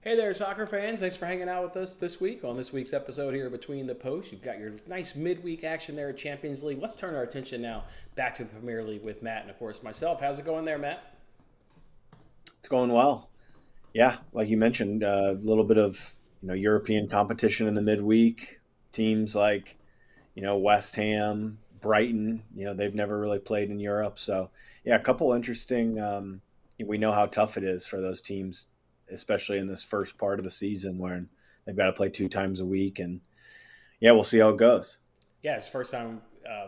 Hey there, soccer fans. Thanks for hanging out with us this week on this week's episode here Between the Posts. You've got your nice midweek action there at Champions League. Let's turn our attention now back to the Premier League with Matt and, of course, myself. How's it going there, Matt? It's going well. Yeah, like you mentioned, a little bit of European competition in the midweek. Teams like West Ham, Brighton. They've never really played in Europe, so yeah, a couple interesting. We know how tough it is for those teams, especially in this first part of the season where they've got to play two times a week, and yeah, we'll see how it goes. Yeah, it's the first time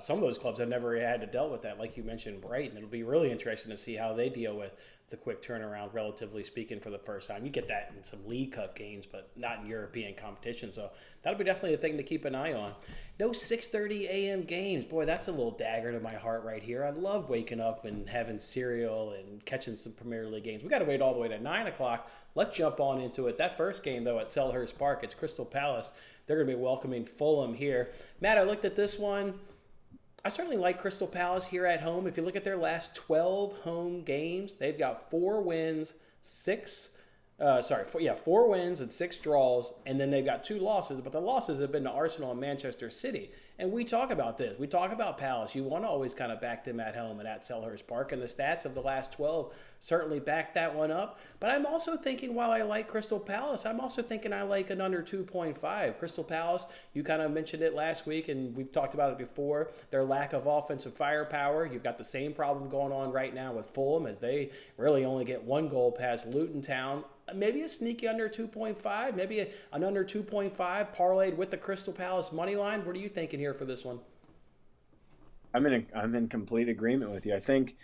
some of those clubs have never had to deal with that. Like you mentioned, Brighton. It'll be really interesting to see how they deal with the quick turnaround, relatively speaking, for the first time. You get that in some League Cup games, but not in European competition. So that'll be definitely a thing to keep an eye on. No 6:30 a.m. games. Boy, that's a little dagger to my heart right here. I love waking up and having cereal and catching some Premier League games. We got to wait all the way to 9 o'clock. Let's jump on into it. That first game, though, at Selhurst Park, it's Crystal Palace. They're going to be welcoming Fulham here. Matt, I looked at this one. I certainly like Crystal Palace here at home. If you look at their last 12 home games, they've got 4 wins, 4 wins and 6 draws, and then they've got 2 losses. But the losses have been to Arsenal and Manchester City. And we talk about this. We talk about Palace. You want to always kind of back them at home and at Selhurst Park. And the stats of the last 12 certainly back that one up. But I'm also thinking, while I like Crystal Palace, I'm also thinking I like an under 2.5. Crystal Palace, you kind of mentioned it last week, and we've talked about it before. Their lack of offensive firepower. You've got the same problem going on right now with Fulham, as they really only get 1 goal past Luton Town. Maybe a sneaky under 2.5, maybe an under 2.5 parlayed with the Crystal Palace money line. What are you thinking here for this one? I'm in complete agreement with you. I think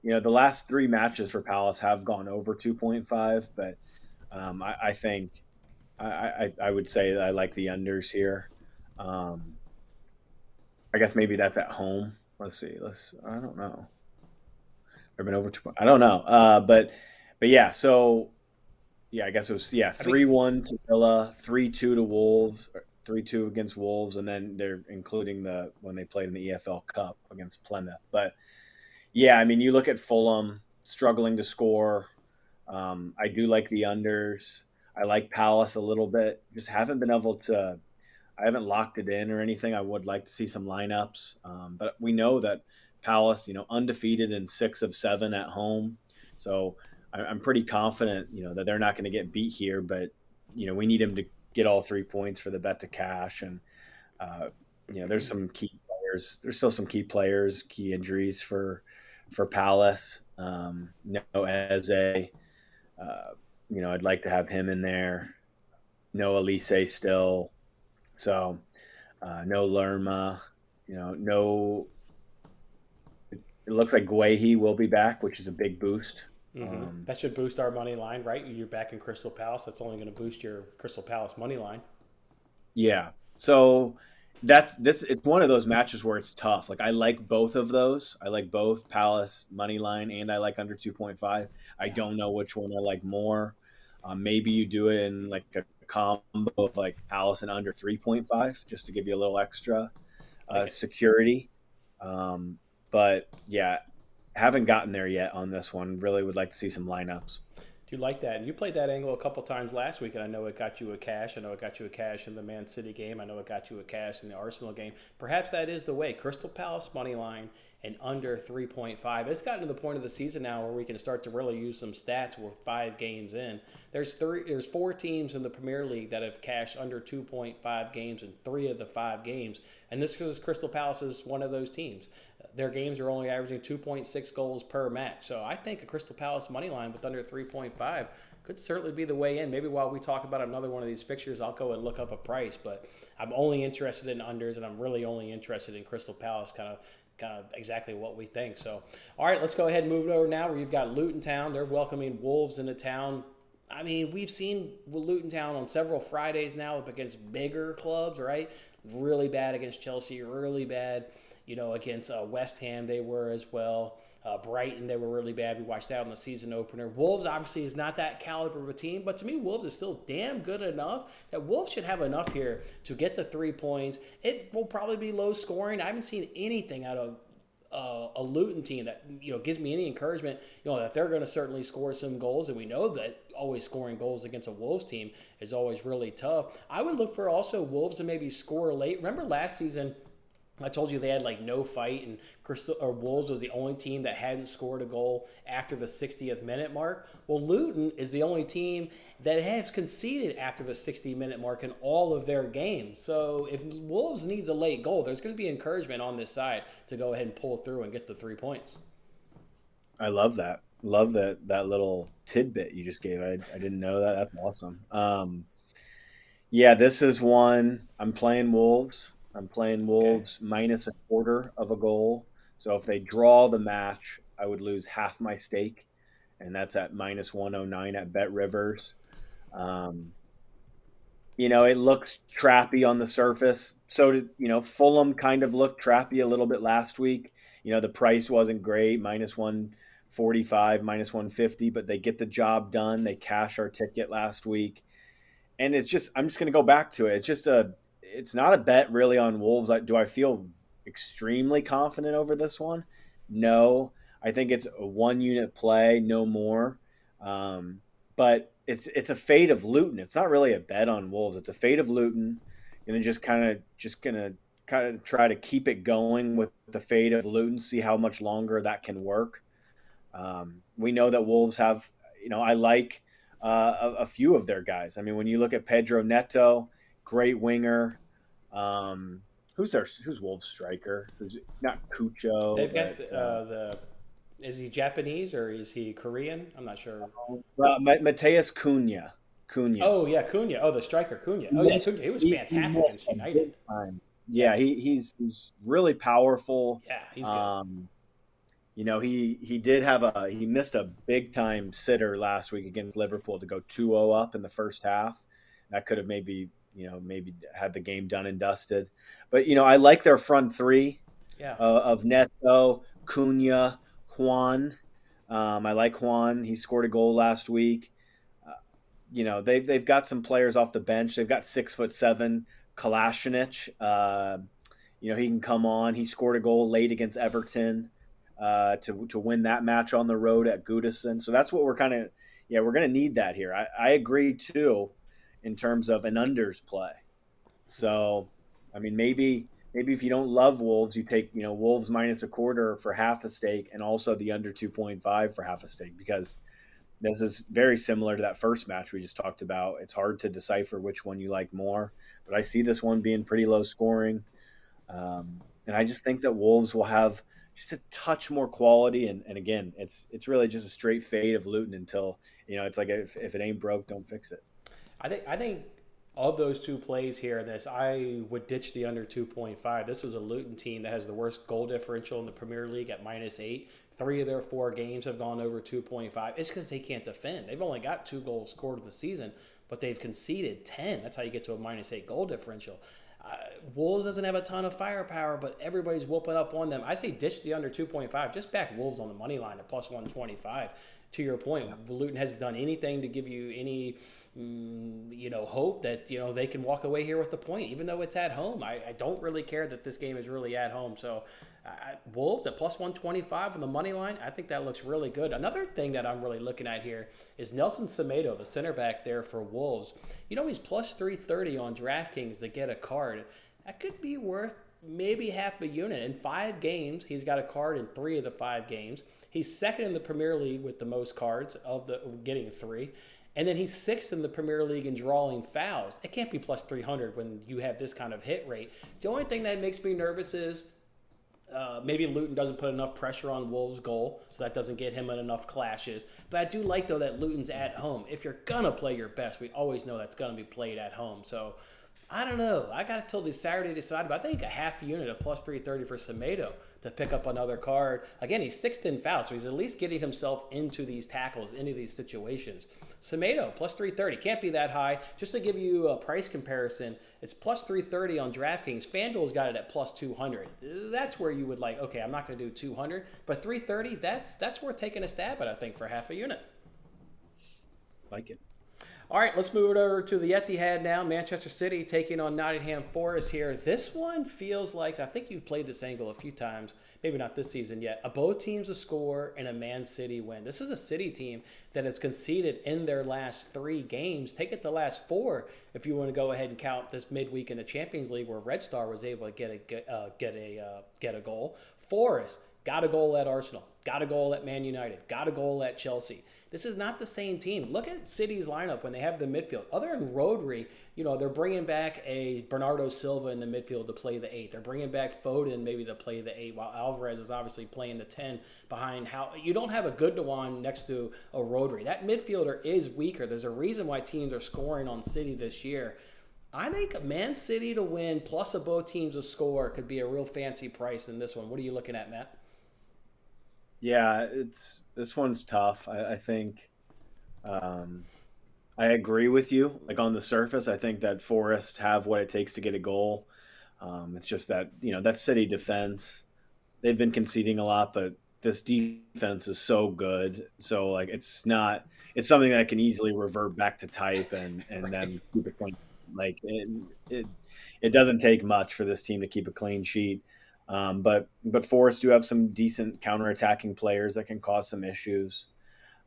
the last 3 matches for Palace have gone over 2.5, but I think I would say that I like the unders here. Um, I guess maybe that's at home. Let's see. I don't know. They've been over 2. I don't know. But yeah. So yeah, I guess it was, yeah, I think 3-1 to Villa, 3-2 to Wolves, 3-2 against Wolves, and then they're including the when they played in the EFL Cup against Plymouth. But yeah, I mean, you look at Fulham struggling to score. I do like the unders. I like Palace a little bit. Just haven't been able to. I haven't locked it in or anything. I would like to see some lineups, but we know that Palace, undefeated in 6 of 7 at home. So I'm pretty confident, that they're not going to get beat here. But we need them to get all 3 points for the bet to cash. And there's some key players. There's still some key players, key injuries for Palace. No Eze. I'd like to have him in there. No Elise still. So no Lerma. No. It looks like Guehi will be back, which is a big boost. that should boost our money line, right? You're back in Crystal Palace. That's only going to boost your Crystal Palace money line. Yeah. So that's it's one of those matches where it's tough. Like I like both of those. I like both Palace money line and I like under 2.5. I Yeah. don't know which one I like more. Maybe you do it in like a combo of like Palace and under 3.5 just to give you a little extra Like it. security. Um, but yeah, haven't gotten there yet on this one. Really would like to see some lineups. Do you like that? And you played that angle a couple times last week, and I know it got you a cash. I know it got you a cash in the Man City game. I know it got you a cash in the Arsenal game. Perhaps that is the way. Crystal Palace money line and under 3.5. It's gotten to the point of the season now where we can start to really use some stats. We're 5 games in. There's 4 teams in the Premier League that have cashed under 2.5 games in 3 of the 5 games, and this is Crystal Palace is one of those teams. Their games are only averaging 2.6 goals per match. So I think a Crystal Palace money line with under 3.5 could certainly be the way in. Maybe while we talk about another one of these fixtures, I'll go and look up a price. But I'm only interested in unders, and I'm really only interested in Crystal Palace, kind of exactly what we think. So, all right, let's go ahead and move it over now where you've got Luton Town. They're welcoming Wolves into town. I mean, we've seen Luton Town on several Fridays now up against bigger clubs, right? Really bad against Chelsea, really bad, against West Ham they were as well. Brighton, they were really bad. We watched that on the season opener. Wolves obviously is not that caliber of a team, but to me, Wolves is still damn good enough that Wolves should have enough here to get the 3 points. It will probably be low scoring. I haven't seen anything out of a Luton team that gives me any encouragement that they're going to certainly score some goals, and we know that always scoring goals against a Wolves team is always really tough. I would look for also Wolves to maybe score late. Remember last season, I told you they had like no fight, and Wolves was the only team that hadn't scored a goal after the 60th minute mark. Well, Luton is the only team that has conceded after the 60-minute mark in all of their games. So if Wolves needs a late goal, there's going to be encouragement on this side to go ahead and pull through and get the 3 points. I love that. Love that little tidbit you just gave. I didn't know that. That's awesome. Yeah, this is one. I'm playing Wolves. I'm playing Okay. Wolves minus a quarter of a goal. So if they draw the match, I would lose half my stake, and that's at minus 109 at Bet Rivers. Um, it looks trappy on the surface. So did, Fulham kind of looked trappy a little bit last week. The price wasn't great, minus 145, minus 150, but they get the job done. They cash our ticket last week. And I'm just going to go back to it. It's not a bet really on Wolves. Do I feel extremely confident over this one? No. I think it's a 1 unit play, no more. But it's a fade of Luton. It's not really a bet on Wolves. It's a fade of Luton. And just gonna try to keep it going with the fade of Luton. See how much longer that can work. We know that Wolves have. I like a few of their guys. I mean, when you look at Pedro Neto, great winger. Who's Wolves striker? Who's not Cucho, They've got but the is he Japanese or is he Korean? I'm not sure. Mateus Cunha. Cunha. Oh yeah, Cunha. Oh, the striker Cunha. He Oh yeah, missed, Cunha. He was he fantastic missed against a big United. time. Yeah, Yeah, he's really powerful. yeah, he's good. Um, he missed a big time sitter last week against Liverpool to go 2-0 up in the first half. That could have maybe had the game done and dusted. But I like their front three Yeah. of Neto, Cunha, Juan. I like Juan. He scored a goal last week. They've got some players off the bench. They've got 6'7" Kalashnic. He can come on. He scored a goal late against Everton to win that match on the road at Goodison. So that's what we're going to need that here. I agree too, in terms of an unders play. So, I mean, maybe if you don't love Wolves, you take Wolves minus a quarter for half a stake, and also the under 2.5 for half a stake, because this is very similar to that first match we just talked about. It's hard to decipher which one you like more, but I see this one being pretty low scoring. And I just think that Wolves will have just a touch more quality. And again, it's really just a straight fade of Luton until, it's like if it ain't broke, don't fix it. I think of those two plays here in this, I would ditch the under 2.5. This is a Luton team that has the worst goal differential in the Premier League at -8. 3 of their 4 games have gone over 2.5. It's because they can't defend. They've only got 2 goals scored in the season, but they've conceded 10. That's how you get to a -8 goal differential. Wolves doesn't have a ton of firepower, but everybody's whooping up on them. I say ditch the under 2.5. Just back Wolves on the money line at +125. To your point, Luton hasn't done anything to give you any hope that they can walk away here with the point, even though it's at home. I don't really care that this game is really at home. So Wolves at +125 on the money line, I think that looks really good. Another thing that I'm really looking at here is Nelson Semedo, the center back there for Wolves. He's +330 on DraftKings to get a card. That could be worth maybe half a unit. In 5 games, he's got a card in 3 of the 5 games. He's second in the Premier League with the most cards getting 3. And then he's 6th in the Premier League in drawing fouls. It can't be +300 when you have this kind of hit rate. The only thing that makes me nervous is maybe Luton doesn't put enough pressure on Wolves' goal, so that doesn't get him in enough clashes. But I do like, though, that Luton's at home. If you're going to play your best, we always know that's going to be played at home. So I don't know. I got till this Saturday to decide, but I think a half unit of +330 for Semedo to pick up another card. Again, he's 6th in fouls, so he's at least getting himself into these tackles, into these situations. Semedo, +330. Can't be that high. Just to give you a price comparison, it's +330 on DraftKings. FanDuel's got it at +200. That's where you would like, okay, I'm not going to do 200, but 330, that's worth taking a stab at, I think, for half a unit. Like it. All right, let's move it over to the Etihad now. Manchester City taking on Nottingham Forest here. This one feels like, I think you've played this angle a few times, maybe not this season yet, both teams to score and a Man City win. This is a City team that has conceded in their last 3 games. Take it the last 4 if you want to go ahead and count this midweek in the Champions League where Red Star was able to get a goal. Forest got a goal at Arsenal, got a goal at Man United, got a goal at Chelsea. This is not the same team. Look at City's lineup when they have the midfield. Other than Rodri, they're bringing back a Bernardo Silva in the midfield to play the 8. They're bringing back Foden maybe to play the 8, while Alvarez is obviously playing the 10 behind. You don't have a Gundogan next to a Rodri. That midfielder is weaker. There's a reason why teams are scoring on City this year. I think Man City to win plus both teams to score could be a real fancy price in this one. What are you looking at, Matt? Yeah, this one's tough. I think I agree with you. Like on the surface, I think that Forest have what it takes to get a goal. It's just that that City defense, they've been conceding a lot, but this defense is so good. So like it's something that can easily revert back to type and Right. then keep it clean. Like it doesn't take much for this team to keep a clean sheet. But Forest do have some decent counterattacking players that can cause some issues.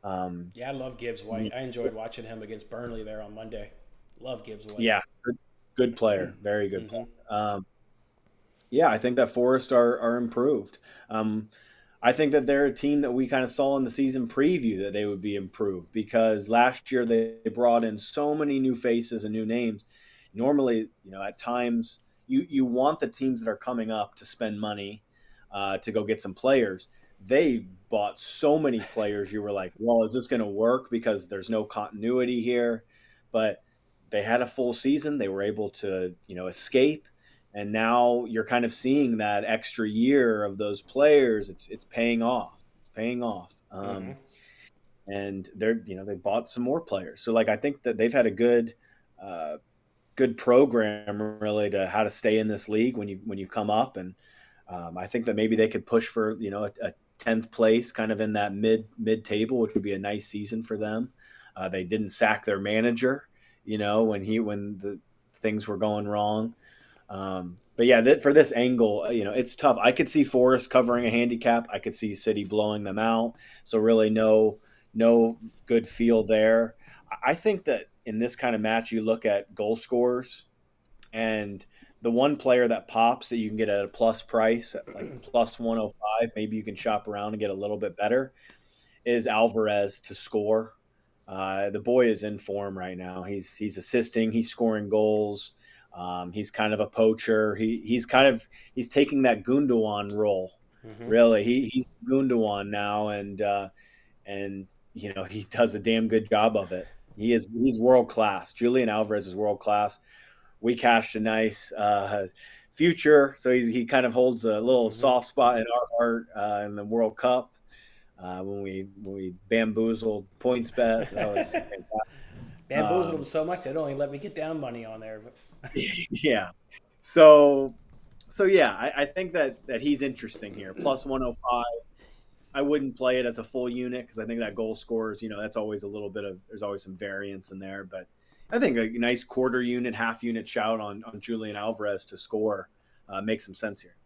Yeah, I love Gibbs White. I enjoyed watching him against Burnley there on Monday. Love Gibbs White. Yeah, good player, very good Mm-hmm. player. Yeah, I think that Forest are improved. I think that they're a team that we kind of saw in the season preview that they would be improved because last year they brought in so many new faces and new names. Normally, at times you want the teams that are coming up to spend money to go get some players. They bought so many players. You were like, well, is this going to work? Because there's no continuity here. But they had a full season. They were able to, escape. And now you're kind of seeing that extra year of those players. It's paying off. It's paying off. Mm-hmm. And they bought some more players. So like I think that they've had a good program really to how to stay in this league when you come up. And I think that maybe they could push for a 10th place, kind of in that mid table, which would be a nice season for them. They didn't sack their manager, when the things were going wrong. But yeah, for this angle, it's tough. I could see Forest covering a handicap. I could see City blowing them out. So really no good feel there. I think that in this kind of match, you look at goal scorers, and the one player that pops that you can get at a plus price, at like plus 105, maybe you can shop around and get a little bit better, is Alvarez to score. The boy is in form right now. He's assisting. He's scoring goals. He's kind of a poacher. He's taking that Gundogan role. Mm-hmm. Really, he's Gundogan now, and he does a damn good job of it. He's world class. Julian Alvarez is world class. We cashed a nice future, so he kind of holds a little Mm-hmm. soft spot in our heart in the World Cup when we bamboozled points bet. That was fantastic. Bamboozled them so much they'd only let me get down money on there. Yeah. So yeah, I think that he's interesting here. Plus 105. I wouldn't play it as a full unit because I think that goal scorers, that's always there's always some variance in there. But I think a nice quarter unit, half unit shout on Julian Alvarez to score makes some sense here.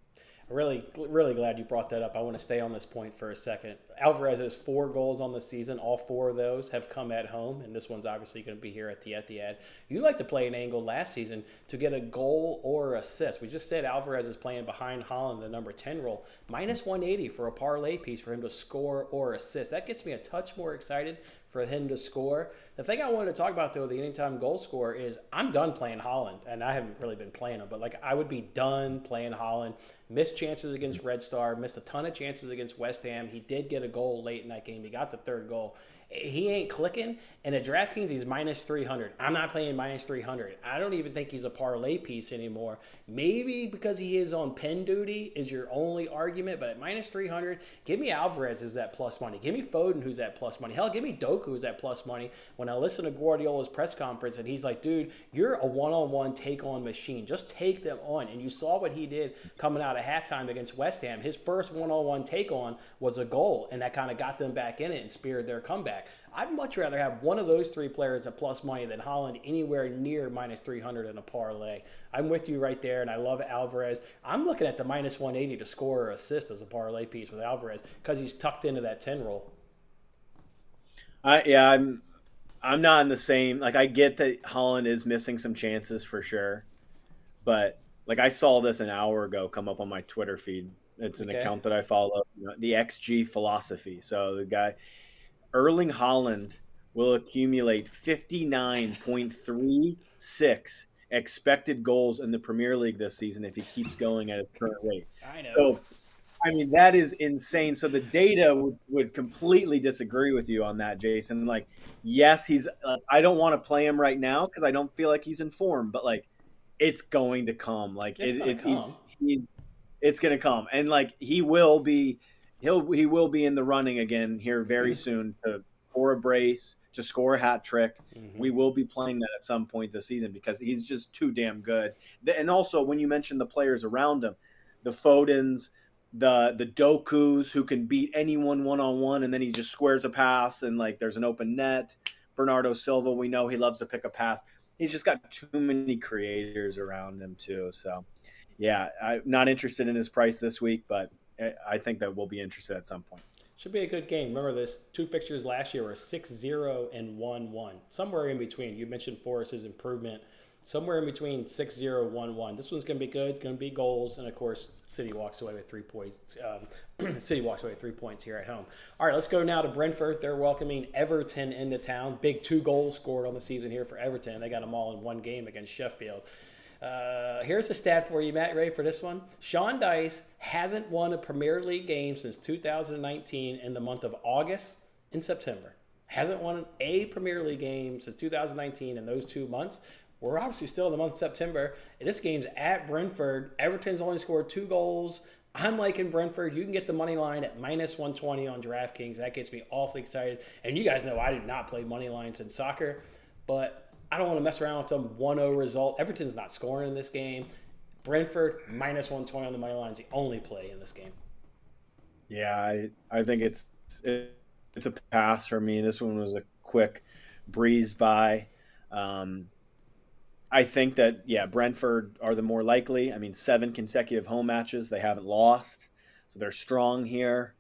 Really, really glad you brought that up. I want to stay on this point for a second. Alvarez has 4 goals on the season. All 4 of those have come at home, and this one's obviously going to be here at the Etihad. You like to play an angle last season to get a goal or assist. We just said Alvarez is playing behind Haaland, the number 10 role. Minus 180 for a parlay piece for him to score or assist. That gets me a touch more excited for him to score. The thing I wanted to talk about, though, the anytime goal scorer is I'm done playing Haaland, and I haven't really been playing him, but I would be done playing Haaland. Missed chances against Red Star, missed a ton of chances against West Ham. He did get a goal late in that game. He got the 3rd goal. He ain't clicking, and at DraftKings, he's minus 300. I'm not playing minus 300. I don't even think he's a parlay piece anymore. Maybe because he is on pen duty is your only argument, but at minus 300, give me Alvarez who's at plus money. Give me Foden who's at plus money. Hell, give me Doku who's at plus money. When I listen to Guardiola's press conference and he's like, dude, you're a one-on-one take-on machine. Just take them on. And you saw what he did coming out of halftime against West Ham. His first one-on-one take-on was a goal, and that kind of got them back in it and speared their comeback. back. I'd much rather have one of those three players at plus money than Holland anywhere near minus 300 in a parlay. I'm with you right there, and I love Alvarez. I'm looking at the minus 180 to score or assist as a parlay piece with Alvarez because he's tucked into that 10 role. Yeah, I'm not in the same. Like, I get that Holland is missing some chances for sure, but like I saw this an hour ago come up on my Twitter feed. It's an Okay. account that I follow, the XG philosophy. So the guy Erling Haaland will accumulate 59.36 expected goals in the Premier League this season if he keeps going at his current rate. I know. So, I mean, that is insane. So the data would completely disagree with you on that, Jason. Like, yes, I don't want to play him right now because I don't feel like he's in form, but like, it's going to come. Like, It's going to come. it's going to come, and like he will be in the running again here very soon to score a brace, to score a hat trick. Mm-hmm. We will be playing that at some point this season because he's just too damn good. And also, when you mentioned the players around him, the Fodens, the Dokus who can beat anyone one on one, and then he just squares a pass and like there's an open net. Bernardo Silva, we know he loves to pick a pass. He's just got too many creators around him too. So, yeah, I'm not interested in his price this week, but I think that we'll be interested at some point. Should be a good game. Remember, this two fixtures last year were 6-0 and 1-1. Somewhere in between. You mentioned Forrest's improvement. Somewhere in between 6-0, 1-1. This one's going to be good. It's going to be goals. And, of course, City walks away with 3 points. City walks away with 3 points here at home. All right, let's go now to Brentford. They're welcoming Everton into town. Big 2 goals scored on the season here for Everton. They got them all in one game against Sheffield. Here's a stat for you, Matt. Ready for this one? Sean Dice hasn't won a Premier League game since 2019 in the month of August and September. Hasn't won a Premier League game since 2019 in those 2 months. We're obviously still in the month of September. This game's at Brentford. Everton's only scored 2 goals. I'm liking Brentford. You can get the money line at minus 120 on DraftKings. That gets me awfully excited. And you guys know I do not play money lines in soccer, but I don't want to mess around with some 1-0 result. Everton's not scoring in this game. Brentford, minus 120 on the money line is the only play in this game. Yeah, I think it's a pass for me. This one was a quick breeze by. I think that, yeah, Brentford are the more likely. I mean, 7 consecutive home matches. They haven't lost, so they're strong here.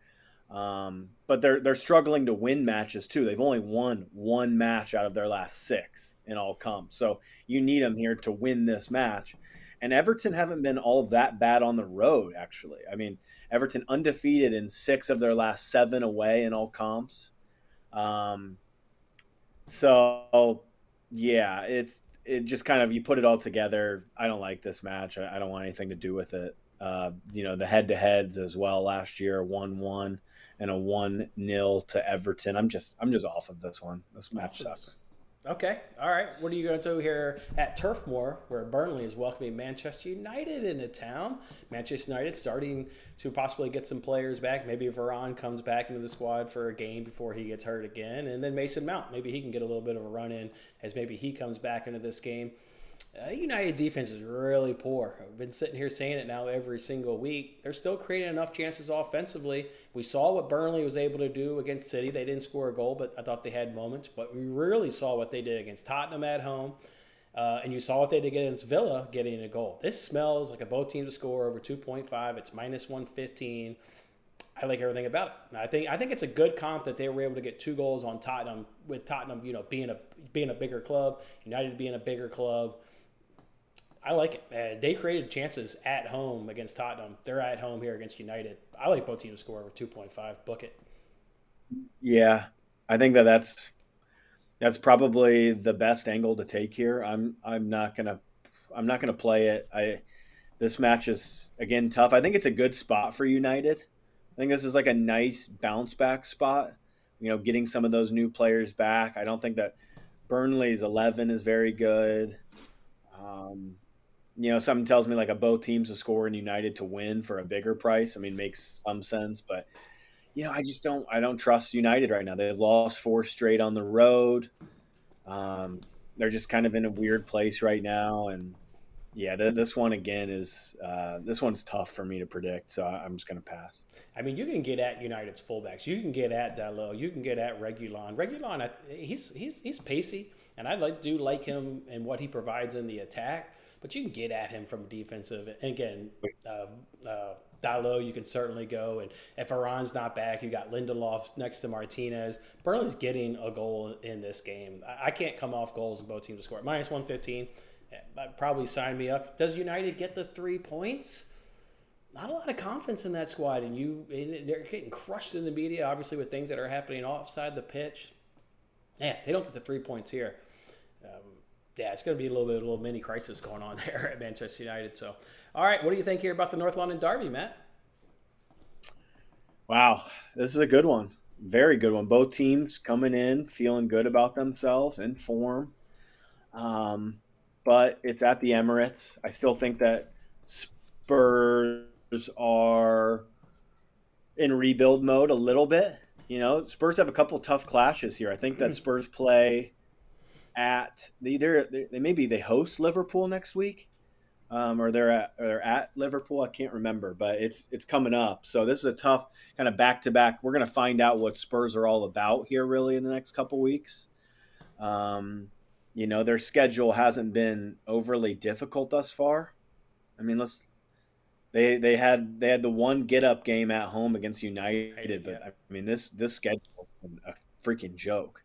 But they're struggling to win matches too. They've only won 1 match out of their last 6 in all comps. So you need them here to win this match. And Everton haven't been all that bad on the road, actually. I mean, Everton undefeated in 6 of their last 7 away in all comps. So yeah, it just kind of, you put it all together. I don't like this match. I don't want anything to do with it. The head-to-heads as well last year, 1-1 and a 1-0 to Everton. I'm just off of this one. This match sucks. Okay. All right. What are you going to do here at Turf Moor, where Burnley is welcoming Manchester United into town? Manchester United starting to possibly get some players back. Maybe Varane comes back into the squad for a game before he gets hurt again. And then Mason Mount, maybe he can get a little bit of a run in as maybe he comes back into this game. United defense is really poor. I've been sitting here saying it now every single week. They're still creating enough chances offensively. We saw what Burnley was able to do against City. They didn't score a goal, but I thought they had moments. But we really saw what they did against Tottenham at home. And you saw what they did against Villa getting a goal. This smells like a both teams to score over 2.5. It's minus 115. I like everything about it. I think it's a good comp that they were able to get 2 goals on Tottenham, with Tottenham, being a bigger club, United being a bigger club. I like it. They created chances at home against Tottenham. They're at home here against United. I like both teams to score over 2.5. Book it. Yeah, I think that's probably the best angle to take here. I'm not gonna play it. This match is again tough. I think it's a good spot for United. I think this is like a nice bounce back spot. Getting some of those new players back. I don't think that Burnley's 11 is very good. Something tells me like a both teams to score and United to win for a bigger price. I mean, makes some sense, but I don't trust United right now. They've lost 4 straight on the road. They're just kind of in a weird place right now, and Yeah, this one again is this one's tough for me to predict, so I'm just going to pass. I mean, you can get at United's fullbacks. You can get at Dalot. You can get at Regulon. Regulon, he's pacey, and do like him and what he provides in the attack. But you can get at him from defensive. And again, Dalot, you can certainly go. And if Iran's not back, you got Lindelof next to Martinez. Burnley's getting a goal in this game. I can't come off goals in both teams to score. Minus 115, that'd probably sign me up. Does United get the 3 points? Not a lot of confidence in that squad, and they're getting crushed in the media, obviously with things that are happening offside the pitch. Yeah, they don't get the 3 points here. Um, yeah, it's going to be a little mini crisis going on there at Manchester United. So, all right, what do you think here about the North London derby, Matt? Wow, this is a good one. Very good one. Both teams coming in feeling good about themselves, in form. Um, but it's at the Emirates. I still think that Spurs are in rebuild mode a little bit. Spurs have a couple tough clashes here. I think that Spurs play at they maybe they host Liverpool next week, or they're at Liverpool. I can't remember, but it's coming up. So this is a tough kind of back to back. We're going to find out what Spurs are all about here, really, in the next couple weeks. Their schedule hasn't been overly difficult thus far. I mean, they had the one get up game at home against United, but I mean this schedule is a freaking joke.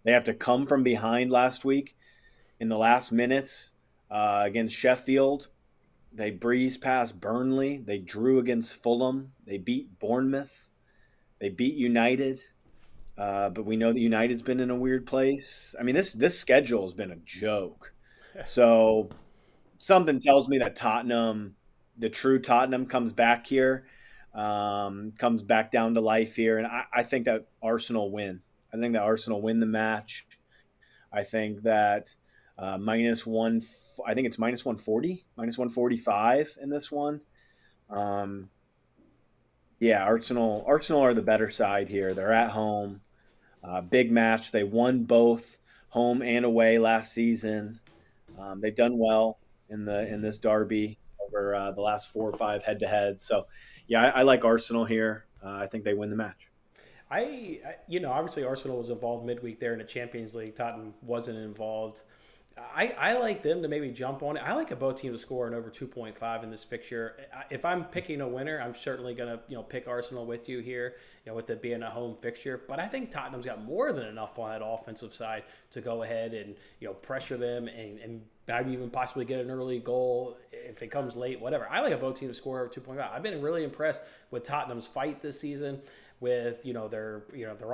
They have to come from behind last week in the last minutes against Sheffield. They breezed past Burnley. They drew against Fulham. They beat Bournemouth. They beat United. But we know that United's been in a weird place. I mean, this schedule has been a joke. So something tells me that Tottenham, the true Tottenham, comes back here, comes back down to life here, and I think that Arsenal win. I think that Arsenal win the match. I think that minus one. I think it's minus 140, minus 145 in this one. Um, yeah, Arsenal are the better side here. They're at home. Big match. They won both home and away last season. They've done well in this derby over the last 4 or 5 head to heads. So, yeah, I like Arsenal here. I think they win the match. Obviously Arsenal was involved midweek there in the Champions League. Tottenham wasn't involved. I like them to maybe jump on it. I like a both teams to score an over 2.5 in this fixture. If I'm picking a winner, I'm certainly going to pick Arsenal with you here, with it being a home fixture. But I think Tottenham's got more than enough on that offensive side to go ahead and pressure them and maybe even possibly get an early goal if it comes late, whatever. I like a both teams to score over 2.5. I've been really impressed with Tottenham's fight this season, with their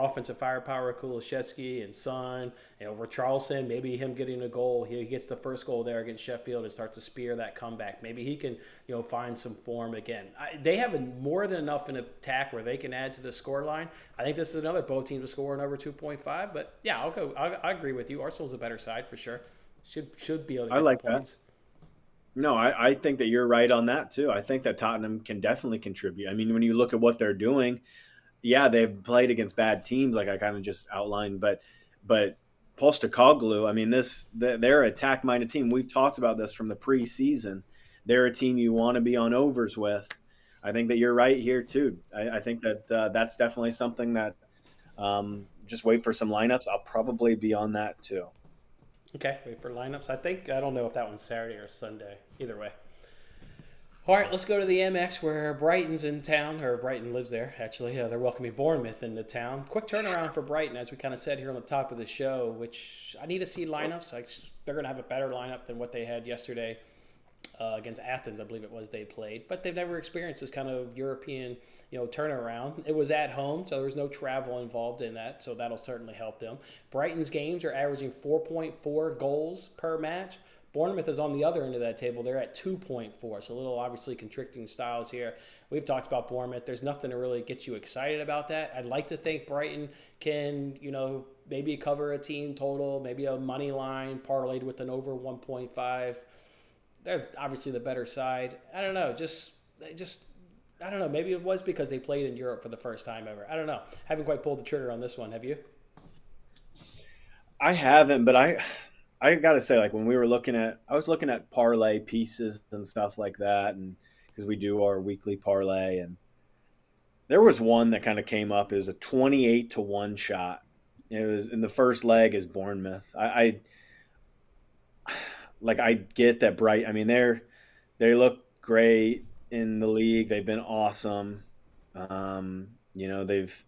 offensive firepower, Kulusevski and Son, over Charleston, maybe him getting a goal. He gets the first goal there against Sheffield and starts to spear that comeback. Maybe he can find some form again. They have more than enough in attack where they can add to the score line. I think this is another both teams to score in over 2.5. But yeah, I agree with you. Arsenal's a better side for sure. Should be able to I get like the points. that. No, I think that you're right on that too. I think that Tottenham can definitely contribute. I mean, when you look at what they're doing, yeah, they've played against bad teams, like I kind of just outlined, but Postecoglou, I mean, they're an attack-minded team. We've talked about this from the preseason. They're a team you want to be on overs with. I think that you're right here too. I think that that's definitely something that just wait for some lineups. I'll probably be on that too. Okay, wait for lineups. I don't know if that one's Saturday or Sunday. Either way. All right, let's go to the MX where Brighton's in town, or Brighton lives there, actually. They're welcoming Bournemouth into town. Quick turnaround for Brighton, as we kind of said here on the top of the show, which I need to see lineups. They're going to have a better lineup than what they had yesterday against Athens, I believe it was they played. But they've never experienced this kind of European turnaround. It was at home, so there was no travel involved in that, so that'll certainly help them. Brighton's games are averaging 4.4 goals per match. Bournemouth is on the other end of that table. They're at 2.4, so a little obviously contracting styles here. We've talked about Bournemouth. There's nothing to really get you excited about that. I'd like to think Brighton can, maybe cover a team total, maybe a money line parlayed with an over 1.5. They're obviously the better side. I don't know. I don't know. Maybe it was because they played in Europe for the first time ever. I don't know. Haven't quite pulled the trigger on this one. Have you? I haven't, but I gotta say, like when we were I was looking at parlay pieces and stuff like that, and because we do our weekly parlay, and there was one that kind of came up. It was a 28-1 shot. It was in the first leg is Bournemouth. I get that Bright. I mean, they look great in the league. They've been awesome. They've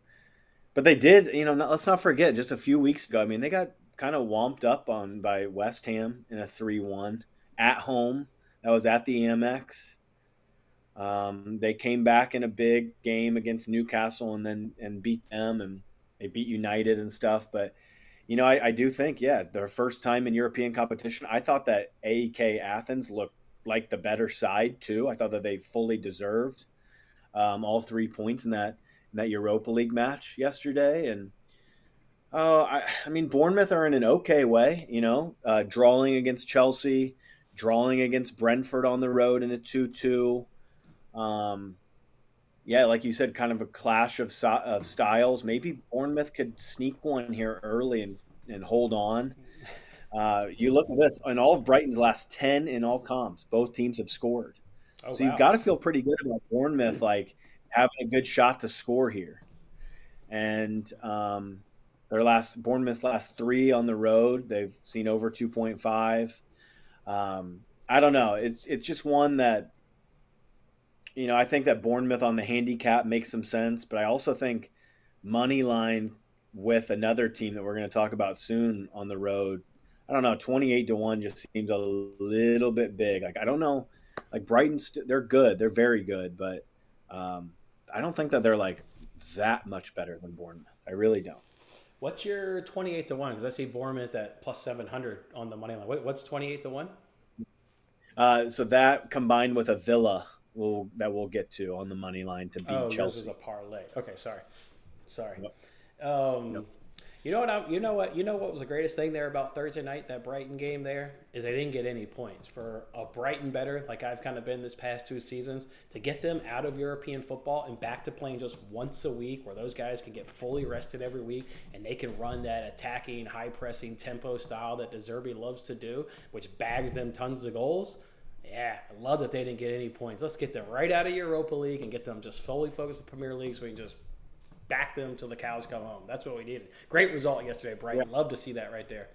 but they did. Let's not forget. Just a few weeks ago, I mean, they got kind of womped up on by West Ham in a 3-1 at home. That was at the Amex. They came back in a big game against Newcastle and beat them, and they beat United and stuff. But I do think, yeah, their first time in European competition. I thought that AEK Athens looked like the better side too. I thought that they fully deserved all 3 points in that Europa League match yesterday. And I mean, Bournemouth are in an okay way. Drawing against Chelsea, drawing against Brentford on the road in a 2-2. Um, yeah, like you said, kind of a clash of styles. Maybe Bournemouth could sneak one here early and hold on. You look at this, in all of Brighton's last 10 in all comps, both teams have scored. Oh So you've wow. got to feel pretty good about Bournemouth, like having a good shot to score here. And Bournemouth's last three on the road, they've seen over 2.5. I don't know. It's just one that I think that Bournemouth on the handicap makes some sense, but I also think money line with another team that we're going to talk about soon on the road. I don't know, 28-1 just seems a little bit big. Like I don't know, like Brighton, they're good, they're very good, but I don't think that they're like that much better than Bournemouth. I really don't. What's your 28-1? Because I see Bournemouth at plus 700 on the money line. What's 28-1? So that combined with a Villa that we'll get to on the money line to beat Oh, yours is a Chelsea. parlay. Okay, sorry. Yep. Yep. Um, you know what was the greatest thing there about Thursday night, that Brighton game there, is they didn't get any points. For a Brighton better, like I've kind of been this past 2 seasons, to get them out of European football and back to playing just once a week, where those guys can get fully rested every week and they can run that attacking, high pressing tempo style that De Zerbi loves to do, which bags them tons of goals. Yeah, I love that they didn't get any points. Let's get them right out of Europa League and get them just fully focused on the Premier League so we can just back them till the cows come home. That's what we needed. Great result yesterday, Yeah. Brighton. Love to see that right there.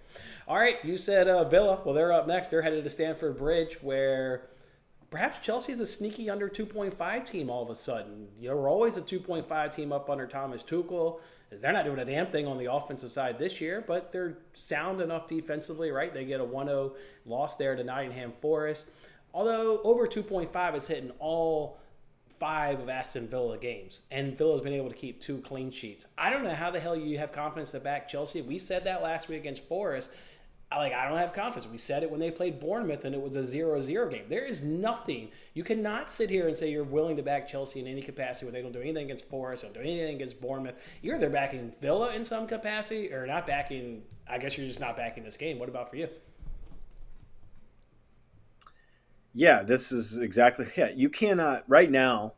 All right, you said Villa. Well, they're up next. They're headed to Stamford Bridge, where perhaps Chelsea's a sneaky under 2.5 team all of a sudden. We're always a 2.5 team up under Thomas Tuchel. They're not doing a damn thing on the offensive side this year, but they're sound enough defensively, right? They get a 1-0 loss there to Nottingham Forest. Although over 2.5 is hitting all 5 of Aston Villa games, and Villa's been able to keep 2 clean sheets. I don't know how the hell you have confidence to back Chelsea. We said that last week against Forest. I don't have confidence. We said it when they played Bournemouth and it was a 0-0 game. There is nothing. You cannot sit here and say you're willing to back Chelsea in any capacity when they don't do anything against Forest or do anything against Bournemouth. You're either backing Villa in some capacity or not backing. I guess you're just not backing this game. What about for you? Yeah, this is exactly. Yeah, you cannot right now.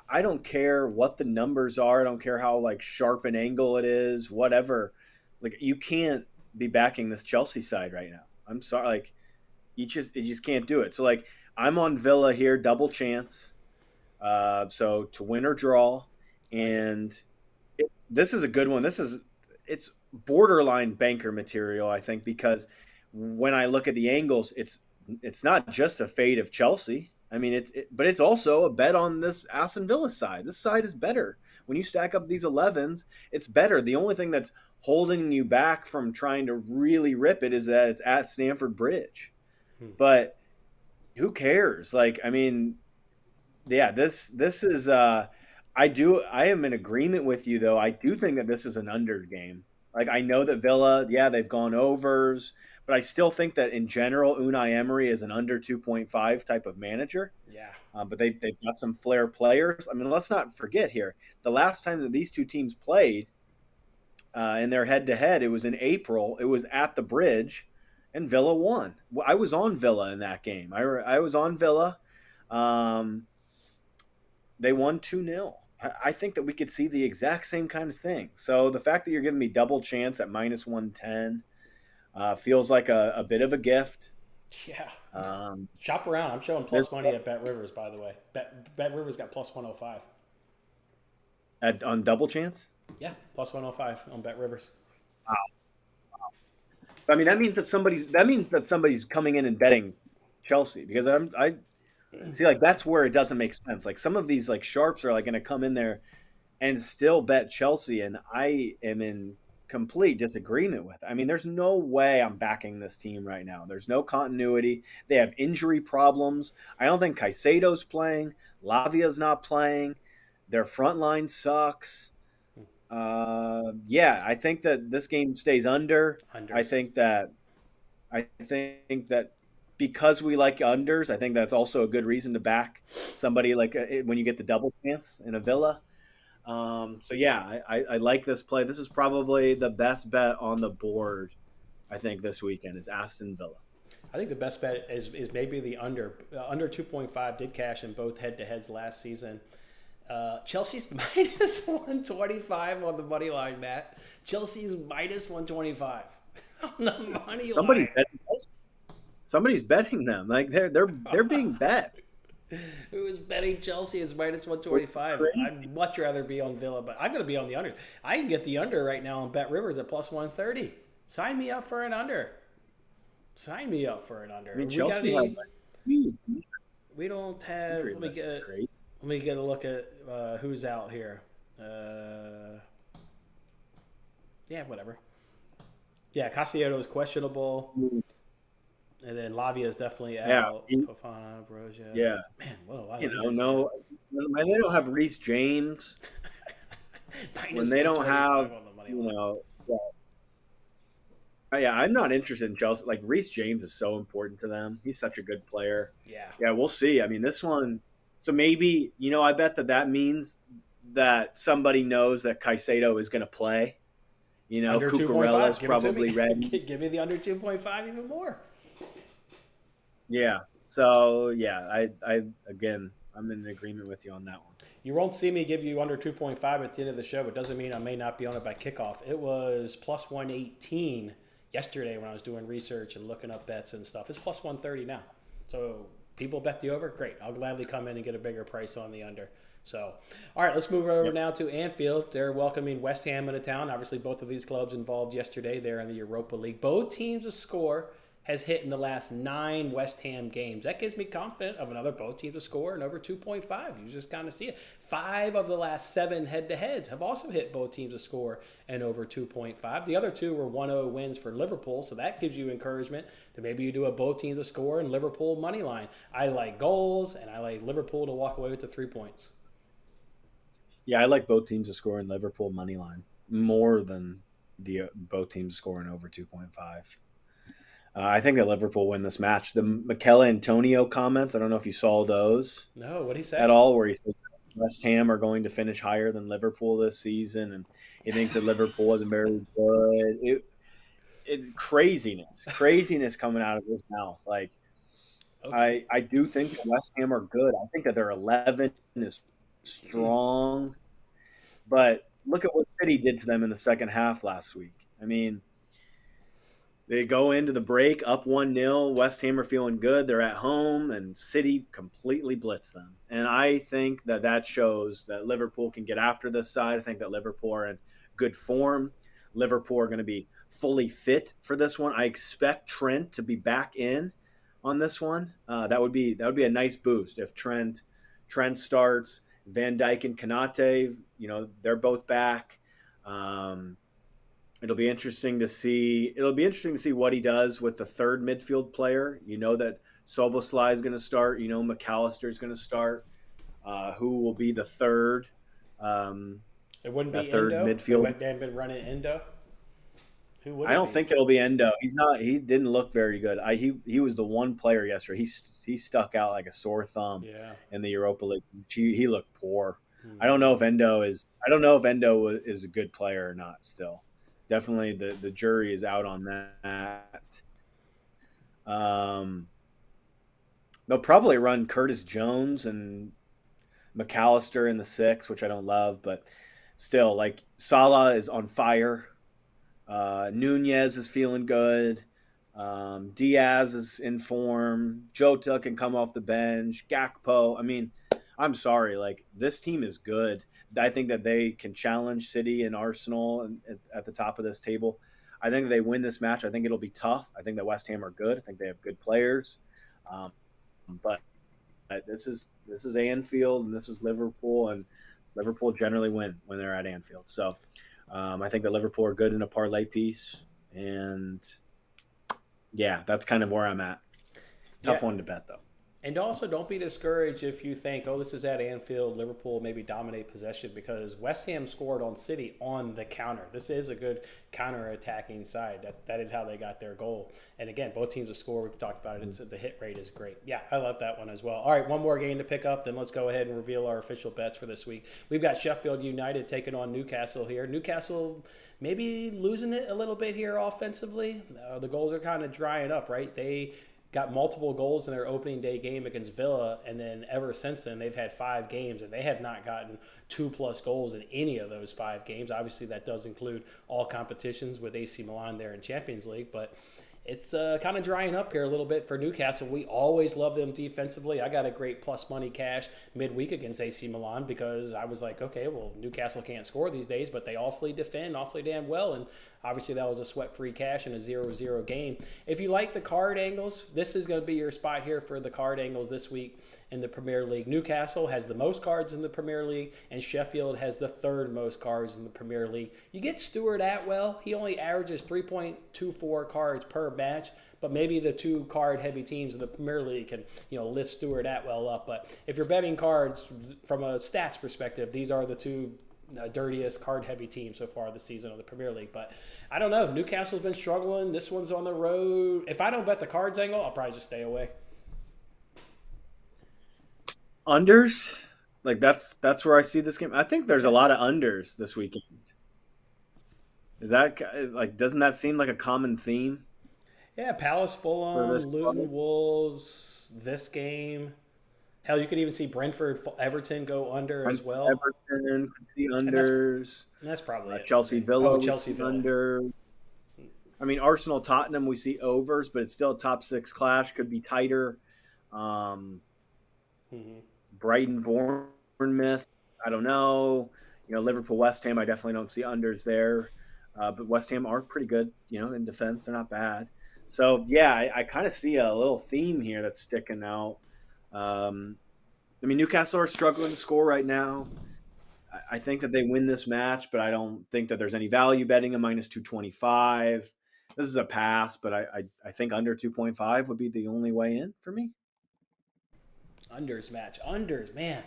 I don't care what the numbers are. I don't care how like sharp an angle it is, whatever. Like you can't be backing this Chelsea side right now. I'm sorry. Like you just can't do it. So like I'm on Villa here, double chance. So to win or draw, I like it. and this is a good one. It's borderline banker material, I think, because when I look at the angles, it's not just a fade of Chelsea. I mean, but it's also a bet on this Aston Villa side. This side is better. When you stack up these 11s, it's better. The only thing that's holding you back from trying to really rip it is that it's at Stamford Bridge. Hmm. But who cares? Like, I mean, yeah, this is I am in agreement with you though. I do think that this is an under game. Like I know that Villa, yeah, they've gone overs, but I still think that in general Unai Emery is an under 2.5 type of manager. Yeah. But they've got some flair players. I mean, let's not forget here the last time that these two teams played in their head to head, it was in April. It was at the Bridge, and Villa won. I was on Villa in that game. I was on Villa. Um, they won 2-0. I think that we could see the exact same kind of thing. So the fact that you're giving me double chance at minus 110, Feels like a bit of a gift. Yeah. Um, Shop around. I'm showing there's plus money at Bet Rivers, by the way. Bet Rivers got plus 105. on double chance. Yeah, plus 105 on Bet Rivers. I mean, that means that somebody's coming in and betting Chelsea because I see like that's where it doesn't make sense. Like some of these like sharps are like going to come in there and still bet Chelsea, and I am in complete disagreement with it. I mean, there's no way I'm backing this team right now. There's no continuity. They have injury problems. I don't think Caicedo's playing. Lavia's not playing. Their front line sucks. Yeah, I think that this game stays under. I Unders. think that I think that because we like unders, I think that's also a good reason to back somebody like when you get the double chance in a Villa. So yeah, I like this play. This is probably the best bet on the board. I think this weekend is Aston Villa. I think the best bet is maybe the under. Under 2.5 did cash in both head to heads last season. Chelsea's minus 125 on the money line, Matt. Chelsea's minus 125 on the money Somebody's line. betting. Somebody's betting them. Like they're being bet. Who is betting Chelsea is minus It's 125? crazy. I'd much rather be on Villa, but I'm going to be on the under. I can get the under right now on Bet Rivers at plus 130. Sign me up for an under. Sign me up for an under. I mean, We got Chelsea has any? like huge We don't have. injury list. Is crazy. Let me get a look at who's out here. Uh, yeah, whatever. Yeah, Castellanos is questionable, and then Lavia is definitely Yeah, out. Fofana, Broja. yeah. Man, what a lot You of know, injuries. They no, when they don't have Reece James, have. when Minus they don't 125 have, on the money you line. know, yeah, I'm not interested in Chelsea. Like Reece James is so important to them. He's such a good player. Yeah. Yeah, we'll see. I mean, this one. So maybe I bet that means that somebody knows that Caicedo is going to play. Under Cucurella's 2.5. Give it to me. probably ready. Give me the under 2.5 even more. Yeah. So yeah, I again, I'm in agreement with you on that one. You won't see me give you under 2.5 at the end of the show. It doesn't mean I may not be on it by kickoff. It was plus 118 yesterday when I was doing research and looking up bets and stuff. It's plus 130 now. So people bet the over. Great. I'll gladly come in and get a bigger price on the under. So, all right, let's move over Yep. now to Anfield. They're welcoming West Ham into town. Obviously, both of these clubs involved yesterday. They're in the Europa League. Both teams to score has hit in the last 9 West Ham games. That gives me confidence of another both teams to score and over 2.5. You just kind of see it. 5 of the last 7 head-to-heads have also hit both teams to score and over 2.5. The other 2 were 1-0 wins for Liverpool, so that gives you encouragement that maybe you do a both teams to score and Liverpool money line. I like goals, and I like Liverpool to walk away with the 3 points. Yeah, I like both teams to score in Liverpool money line more than the both teams scoring over 2.5. I think that Liverpool win this match. The Michele Antonio comments, I don't know if you saw those No, what'd he at say? all, where he says West Ham are going to finish higher than Liverpool this season, and he thinks that Liverpool wasn't very good. Craziness coming out of his mouth. Like Okay. I do think that West Ham are good. I think that their 11 is strong, but look at what City did to them in the second half last week. I mean, they go into the break up 1-0. West Ham are feeling good. They're at home, and City completely blitz them. And I think that shows that Liverpool can get after this side. I think that Liverpool are in good form. Liverpool are going to be fully fit for this one. I expect Trent to be back in on this one. That would be a nice boost if Trent starts. Van Dijk and Kanate, they're both back. It'll be interesting to see. It'll be interesting to see what he does with the third midfield player. You know that Soboslai is going to start. McAllister is going to start. Who will be the third? Um, It wouldn't that be third Endo. They midfield. went. They've been running Endo. Who would I it don't be? think it'll be Endo. He's not. He didn't look very good. He was the one player yesterday. He stuck out like a sore thumb Yeah. in the Europa League. He looked poor. Hmm. I don't know if Endo is. I don't know if Endo is a good player or not. Still, definitely the jury is out on that. Um, they'll probably run Curtis Jones and McAllister in the 6, which I don't love, but still, like Salah is on fire. Nunez is feeling good. Diaz is in form. Jota can come off the bench. Gakpo. I mean, I'm sorry. Like, this team is good. I think that they can challenge City and Arsenal at the top of this table. I think they win this match. I think it'll be tough. I think that West Ham are good. I think they have good players. Um, but this is Anfield and this is Liverpool, and Liverpool generally win when they're at Anfield. So I think that Liverpool are good in a parlay piece, and yeah, that's kind of where I'm at. It's a Yeah. tough one to bet though. And also, don't be discouraged if you think, oh, this is at Anfield, Liverpool maybe dominate possession, because West Ham scored on City on the counter. This is a good counter-attacking side. That is how they got their goal. And again, both teams have scored. We've talked about it. The hit rate is great. Yeah, I love that one as well. All right, one more game to pick up, then let's go ahead and reveal our official bets for this week. We've got Sheffield United taking on Newcastle here. Newcastle maybe losing it a little bit here offensively. The goals are kind of drying up, right? They got multiple goals in their opening day game against Villa, and then ever since then they've had 5 games and they have not gotten 2+ goals in any of those 5 games. Obviously that does include all competitions with AC Milan there in Champions League, but it's kind of drying up here a little bit for Newcastle. We always love them defensively. I got a great plus money cash midweek against AC Milan because I was like, okay, well, Newcastle can't score these days, but they awfully defend awfully damn well. And obviously that was a sweat-free cash in a 0-0 game. If you like the card angles, this is going to be your spot here for the card angles this week in the Premier League. Newcastle has the most cards in the Premier League, and Sheffield has the 3rd most cards in the Premier League. You get Stuart Atwell. He only averages 3.24 cards per match, but maybe the 2 card-heavy teams in the Premier League can, lift Stuart Atwell up. But if you're betting cards from a stats perspective, these are the 2 dirtiest card-heavy teams so far this season of the Premier League. But I don't know. Newcastle's been struggling. This one's on the road. If I don't bet the cards angle, I'll probably just stay away. Unders, like that's where I see this game. I think there's a lot of unders this weekend. Is that like, doesn't that seem like a common theme Yeah, Palace, for Fulham, this? Luton, Wolves, this game. Hell, you could even see Brentford, Everton go under as well. Everton could see And that's unders. and that's probably it for Chelsea me. Oh, Villa we Chelsea see Villa. under. I mean, Arsenal Tottenham we see overs, but it's still a top 6 clash. Could be tighter. Um, Hmm. Brighton Bournemouth. I don't know. Liverpool West Ham. I definitely don't see unders there. But West Ham are pretty good. In defense, they're not bad. So yeah, I kind of see a little theme here that's sticking out. Um, I mean, Newcastle are struggling to score right now. I think that they win this match, but I don't think that there's any value betting a minus 225. This is a pass, but I think under 2.5 would be the only way in for me. Unders match. Unders, man.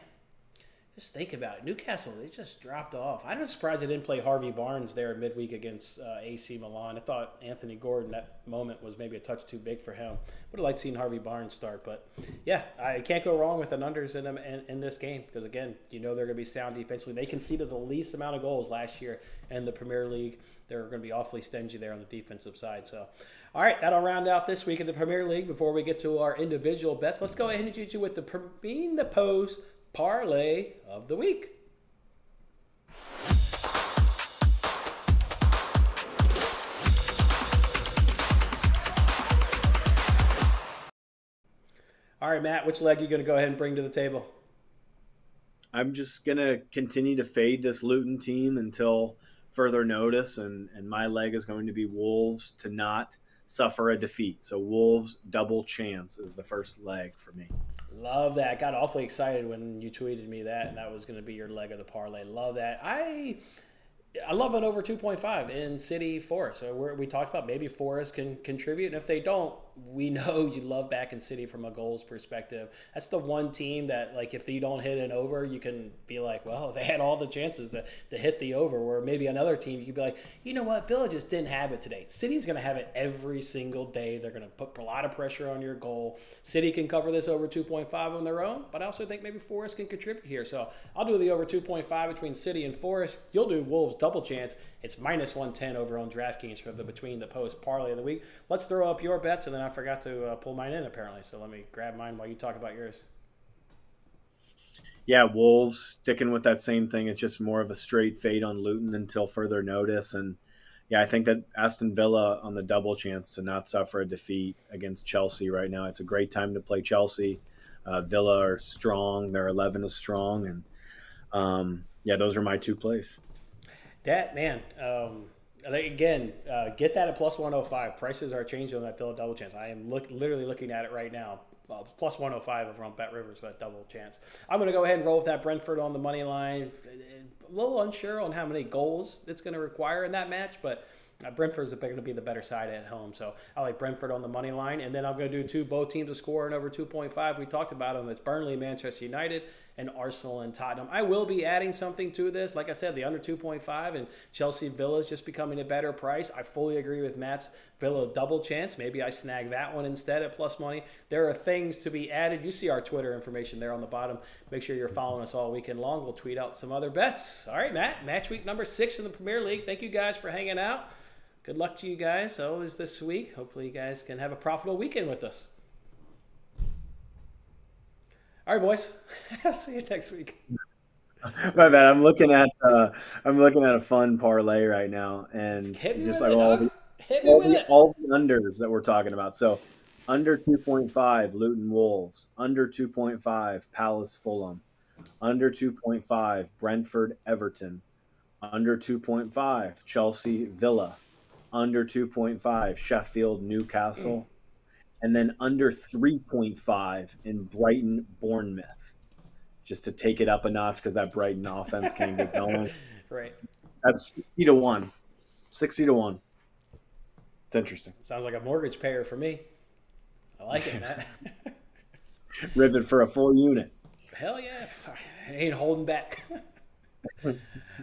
Just think about it. Newcastle, they just dropped off. I'm surprised they didn't play Harvey Barnes there midweek against AC Milan. I thought Anthony Gordon, that moment was maybe a touch too big for him. Would have liked seeing Harvey Barnes start. But yeah, I can't go wrong with an unders in them in this game because, again, they're going to be sound defensively. They conceded the least amount of goals last year in the Premier League. They're going to be awfully stingy there on the defensive side. So, all right, that'll round out this week in the Premier League. Before we get to our individual bets, let's go ahead and hit you with the Being the Post parlay of the week. All right, Matt, which leg are you going to go ahead and bring to the table? I'm just gonna continue to fade this Luton team until further notice, and my leg is going to be Wolves to not suffer a defeat. So Wolves double chance is the first leg for me. Love that. Got awfully excited when you tweeted me that, and that was going to be your leg of the parlay. Love that. I love an over 2.5 in City Forest. So we talked about maybe Forest can contribute, and if they don't, we know you love back in City from a goals perspective. That's the one team that, like, if you don't hit an over, you can be like, well, they had all the chances to hit the over. Where maybe another team, you could be like, you know what, Villa just didn't have it today. City's going to have it every single day. They're going to put a lot of pressure on your goal. City can cover this over 2.5 on their own, but I also think maybe Forest can contribute here. So I'll do the over 2.5 between City and Forest. You'll do Wolves double chance. It's minus 110 over on DraftKings for the Between the Post parlay of the week. Let's throw up your bets, and then I forgot to pull mine in apparently. So let me grab mine while you talk about yours. Yeah, Wolves sticking with that same thing. It's just more of a straight fade on Luton until further notice, and I think that Aston Villa on the double chance to not suffer a defeat against Chelsea right now. It's a great time to play Chelsea. Villa are strong; their 11 is strong, and those are my two plays. That man, again, get that at plus 105. Prices are changing on that Villa double chance. I am literally looking at it right now. Plus 105 over on Bet Rivers for that double chance. I'm going to go ahead and roll with that Brentford on the money line. A little unsure on how many goals it's going to require in that match, but Brentford is going to be the better side at home. So I like Brentford on the money line. And then I'm going to do both teams to score and over 2.5. We talked about them. It's Burnley, Manchester United, and Arsenal and Tottenham. I will be adding something to this. Like I said, the under 2.5 and Chelsea Villa is just becoming a better price. I fully agree with Matt's Villa double chance. Maybe I snag that one instead at plus money. There are things to be added. You see our Twitter information there on the bottom. Make sure you're following us all weekend long. We'll tweet out some other bets. All right, Matt, match week number 6 in the Premier League. Thank you guys for hanging out. Good luck to you guys always this week. Hopefully you guys can have a profitable weekend with us. All right, boys. I'll see you next week. My bad. I'm looking at a fun parlay right now, and just like all the unders that we're talking about. So under 2.5 Luton Wolves, under 2.5 Palace Fulham, under 2.5 Brentford Everton, under 2.5 Chelsea Villa, under 2.5 Sheffield Newcastle. And then under 3.5 in Brighton, Bournemouth, just to take it up a notch because that Brighton offense can get going. Right. That's 60-1. 60-1. It's interesting. Sounds like a mortgage payer for me. I like it, Matt. Ribbon for a full unit. Hell yeah. I ain't holding back. All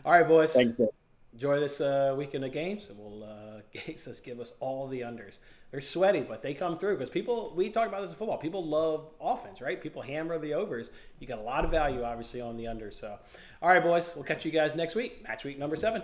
right, boys. Thanks, Dave. Enjoy this weekend of games, and we'll give us all the unders. They're sweaty, but they come through because we talk about this in football. People love offense, right? People hammer the overs. You got a lot of value, obviously, on the unders. So, all right, boys, we'll catch you guys next week. Match week number 7.